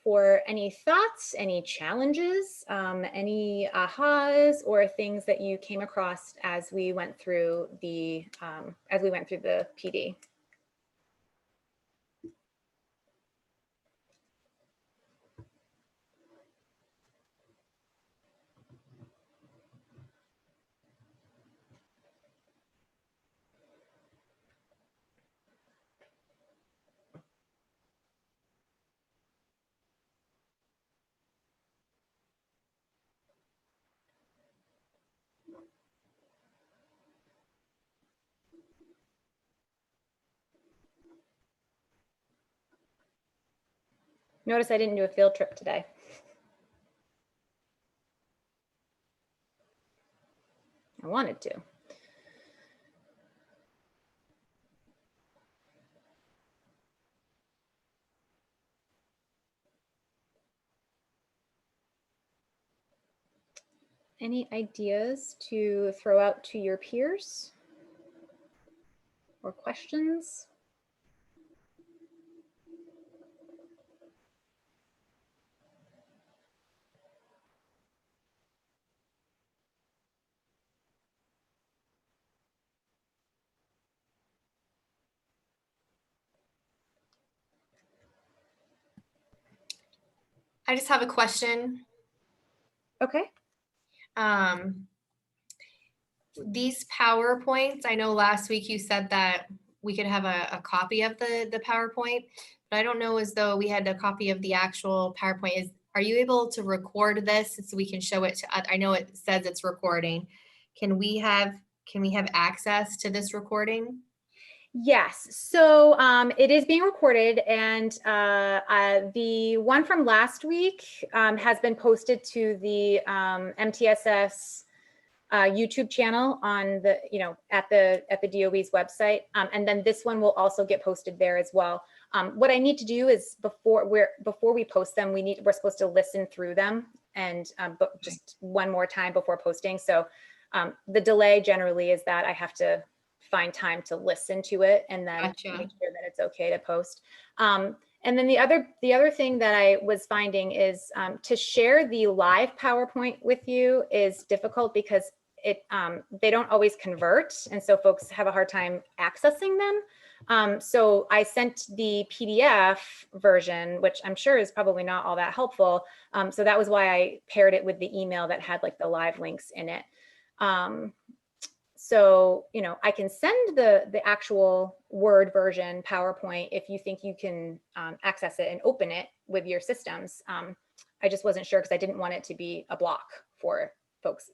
For any thoughts, any challenges, any ahas, or things that you came across as we went through the PD. Notice I didn't do a field trip today. I wanted to. Any ideas to throw out to your peers or questions? I just have a question. Okay. These PowerPoints, I know last week you said that we could have a copy of the PowerPoint, but I don't know as though we had a copy of the actual PowerPoint. Are you able to record this so we can show it to, I know it says it's recording. Can we have access to this recording? Yes, so it is being recorded, and the one from last week has been posted to the MTSS YouTube channel on the, at the DOE's website, and then this one will also get posted there as well. What I need to do is before we post them, we're supposed to listen through them and but just one more time before posting. So the delay generally is that I have to find time to listen to it and then Gotcha. make sure that it's okay to post. And then the other thing that I was finding is to share the live PowerPoint with you is difficult because they don't always convert, and so folks have a hard time accessing them. So I sent the PDF version, which I'm sure is probably not all that helpful. So that was why I paired it with the email that had like the live links in it. So, you know, I can send the actual Word version PowerPoint if you think you can access it and open it with your systems. I just wasn't sure because I didn't want it to be a block for folks.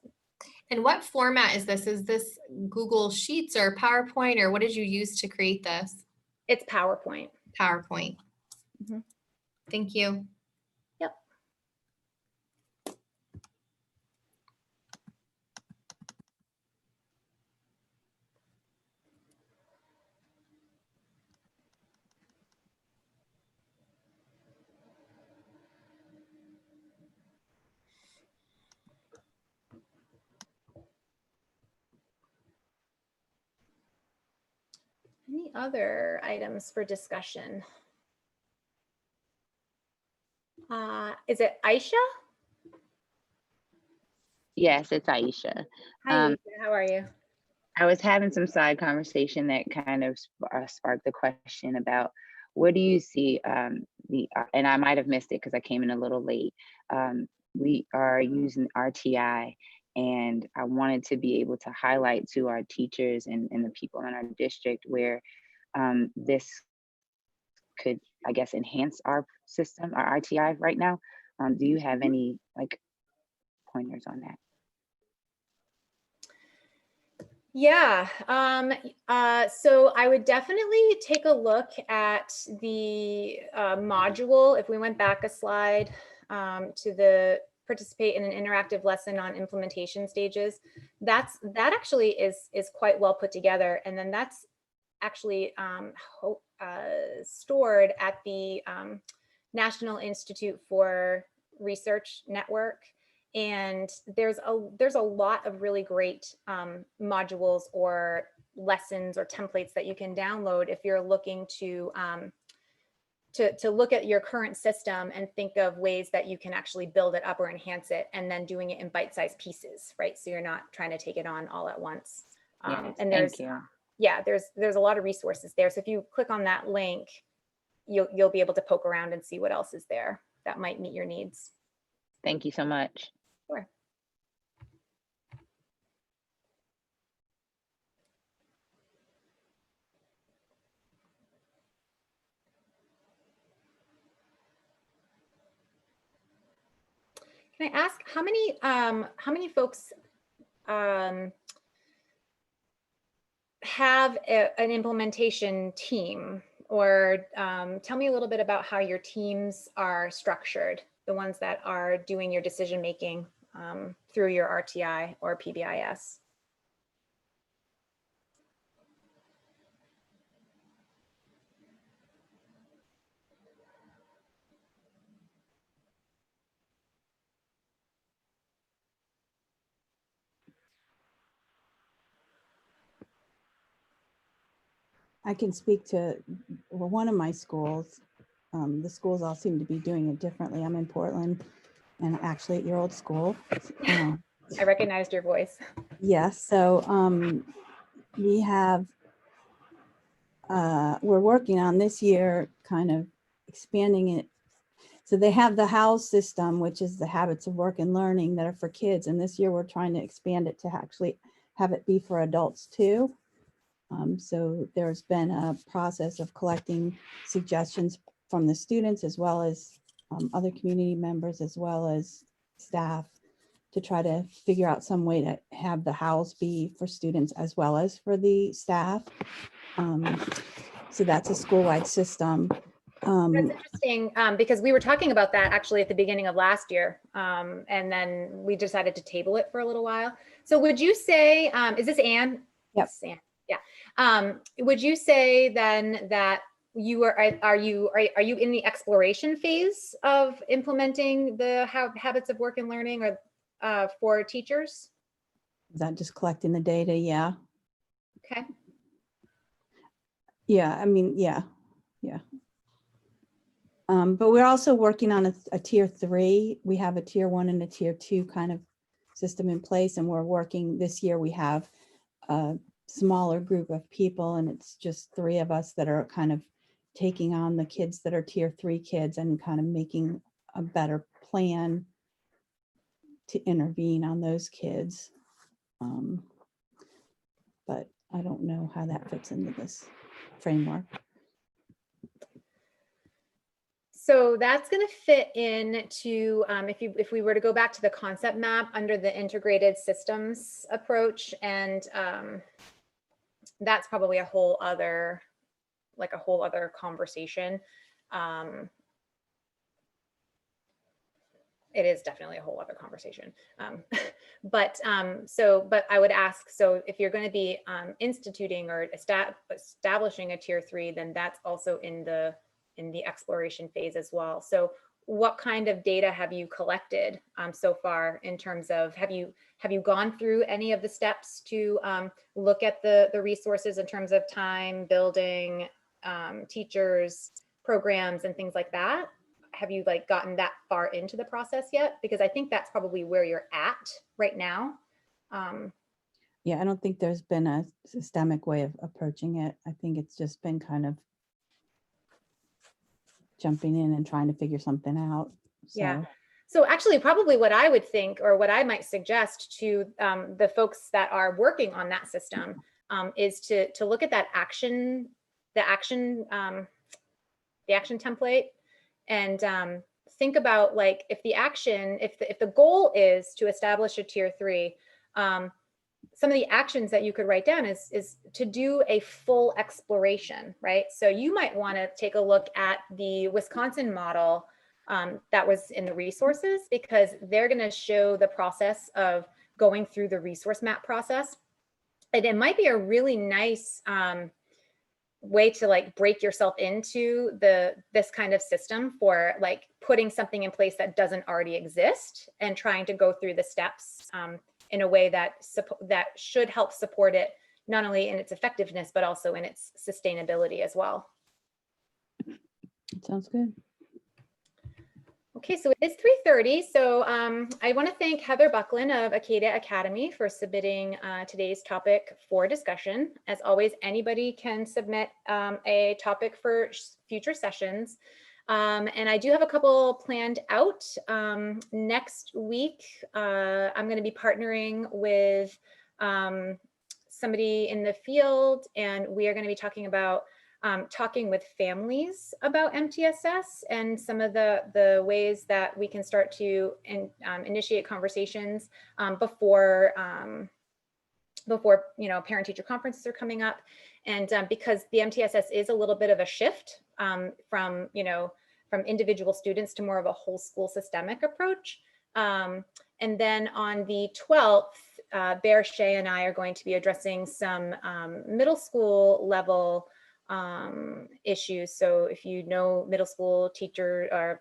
And what format is this? Is this Google Sheets or PowerPoint, or what did you use to create this? It's PowerPoint. PowerPoint. Mhm. Thank you. Yep. Any other items for discussion? Is it Aisha? Yes, it's Aisha. Hi, Aisha. How are you? I was having some side conversation that kind of sparked the question about what do you see and I might have missed it because I came in a little late. We are using RTI, and I wanted to be able to highlight to our teachers and the people in our district where this could, I guess, enhance our system, our RTI right now. Do you have any like pointers on that? Yeah, so I would definitely take a look at the module. If we went back a slide to the participate in an interactive lesson on implementation stages, that actually is quite well put together. And then that's actually stored at the National Institute for Research Network. And there's a lot of really great modules or lessons or templates that you can download if you're looking to look at your current system and think of ways that you can actually build it up or enhance it, and then doing it in bite-sized pieces, right? So you're not trying to take it on all at once. Yes, And thank you. yeah, there's a lot of resources there. So if you click on that link, you'll be able to poke around and see what else is there that might meet your needs. Thank you so much. Sure. Can I ask how many folks have an implementation team, or tell me a little bit about how your teams are structured, the ones that are doing your decision making through your RTI or PBIS. I can speak to one of my schools. The schools all seem to be doing it differently. I'm in Portland, and actually at your old school. I recognized your voice. Yes, so we have, we're working on this year kind of expanding it. So they have the house system, which is the habits of work and learning that are for kids. And this year we're trying to expand it to actually have it be for adults too. So there's been a process of collecting suggestions from the students as well as other community members as well as staff to try to figure out some way to have the house be for students as well as for the staff. So that's a school-wide system. That's interesting because we were talking about that actually at the beginning of last year, and then we decided to table it for a little while. So would you say, is this Anne? Yep. This is Anne. Yeah. Would you say then that you are you in the exploration phase of implementing the habits of work and learning, or for teachers? Is that just collecting the data? Yeah. Okay. Yeah. I mean, yeah. Yeah. But we're also working on a tier 3. We have a tier 1 and a tier 2 kind of system in place, and we're working this year. We have a smaller group of people, and it's just 3 of us that are kind of taking on the kids that are tier 3 kids and kind of making a better plan to intervene on those kids. But I don't know how that fits into this framework. So that's going to fit into, if we were to go back to the concept map under the integrated systems approach, and that's probably a whole other conversation. It is definitely a whole other conversation. But I would ask, so if you're going to be instituting or establishing a tier 3, then that's also in the exploration phase as well. So what kind of data have you collected so far, in terms of, have you gone through any of the steps to look at the resources in terms of time, building, teachers, programs, and things like that? Have you gotten that far into the process yet? Because I think that's probably where you're at right now. Yeah, I don't think there's been a systemic way of approaching it. I think it's just been kind of jumping in and trying to figure something out. So. Yeah. So actually, probably what I would think, or what I might suggest to the folks that are working on that system, is to look at that action template, and think about, if the goal is to establish a tier 3, some of the actions that you could write down is to do a full exploration, right? So you might want to take a look at the Wisconsin model that was in the resources, because they're going to show the process of going through the resource map process. And it might be a really nice way to break yourself into this kind of system for putting something in place that doesn't already exist, and trying to go through the steps in a way that should help support it, not only in its effectiveness, but also in its sustainability as well. Sounds good. Okay, so it is 3:30. So I want to thank Heather Buckland of Acadia Academy for submitting today's topic for discussion. As always, anybody can submit a topic for future sessions. And I do have a couple planned out. Next week, I'm going to be partnering with somebody in the field, and we are going to be talking about talking with families about MTSS and some of the ways that we can start to initiate conversations before parent-teacher conferences are coming up. And because the MTSS is a little bit of a shift from individual students to more of a whole school systemic approach. And then on the 12th, Bear Shea and I are going to be addressing some middle school level issues. So if you know middle school teacher or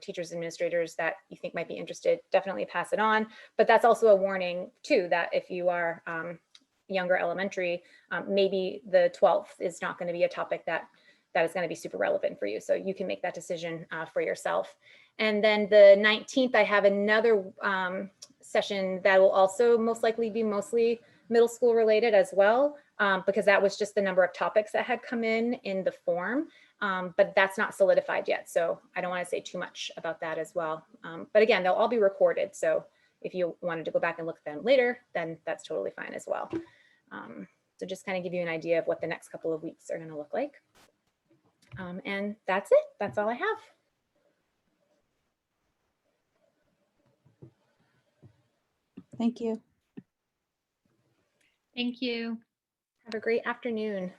teachers, administrators that you think might be interested, definitely pass it on. But that's also a warning too, that if you are younger elementary, maybe the 12th is not going to be a topic that is going to be super relevant for you. So you can make that decision for yourself. And then the 19th, I have another session that will also most likely be mostly middle school related as well, because that was just the number of topics that had come in the form, but that's not solidified yet. So I don't want to say too much about that as well. But again, they'll all be recorded. So if you wanted to go back and look at them later, then that's totally fine as well. So just kind of give you an idea of what the next couple of weeks are going to look like. And that's it. That's all I have. Thank you. Thank you. Have a great afternoon.